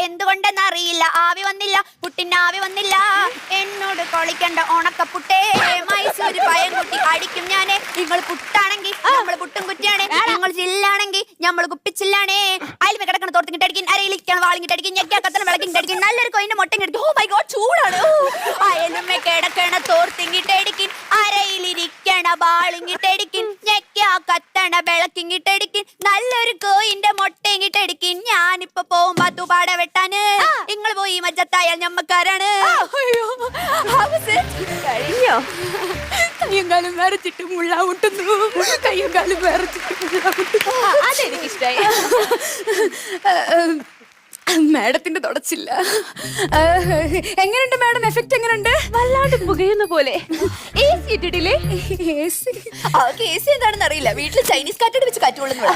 എന്തുകൊണ്ടെന്ന് അറിയില്ല. ആവി വന്നില്ല, പുട്ടിന് ആവി വന്നില്ല. എന്നോട് കളിക്കണ്ട ഉണക്കപ്പുട്ടേ, മൈസൂര് പയം കുട്ടി അടിക്കും ഞാനേ. നിങ്ങൾ പുട്ടാണെങ്കിൽ നമ്മൾ പുട്ടും കുറ്റിയാണേ, നിങ്ങൾ ചില്ലാണെങ്കിൽ നമ്മൾ കുപ്പിച്ചില്ലാണേ. അയൽമ കിടക്കണ തോർത്തിങ്ങിട്ട് അടിക്കും, അരയിലിരിക്കണം വാളിങ്ങിട്ട് അടിക്കും, ഞെക്കാക്കത്തണം വിളക്കിട്ട് അടിക്കും, നല്ലൊരു കൊയിന്റെ മുട്ടയും കിടക്കും. ഓ മൈ ഗോഡ്, ചൂടാണ്. അയലുമ കിടക്കണ തോർത്തിങ്ങിട്ട് അടിക്കും, അരയിലിരിക്കണ വാളിങ്ങിട്ട് അടിക്കും, ഞെക്കാക്കത്തണ വിളക്കിങ്ങിട്ട് അടിക്കും, നല്ലൊരു കോയിന്റെ മുട്ടയും അടിക്കും. ഞാനിപ്പോ പോകുമ്പോ തുപാട വെട്ടാന്, നിങ്ങൾ പോയി മജ്ജത്തായാൽ ഞമ്മക്കാരാണ്. കഴിഞ്ഞോ? കയ്യും കാലും വരച്ചിട്ട് മുള്ള മുട്ടുന്നു, കയ്യും കാലും വരച്ചിട്ട് മുള്ള മുട്ടുന്നു. അതെനിക്കിഷ്ടായി. മാഡത്തിന്റെ തുടച്ചില്ല. എങ്ങനെയുണ്ട് മാഡം? എഫക്ട് എങ്ങനെയുണ്ട്? വല്ലാണ്ട് പുകയുന്ന പോലെ. AC ഇട്ടിട്ടില്ലേ? കേസ് എന്താണെന്ന് അറിയില്ല. വീട്ടിൽ ചൈനീസ് കാറ്റോട് വെച്ച് കാറ്റുകൊള്ളുന്നു.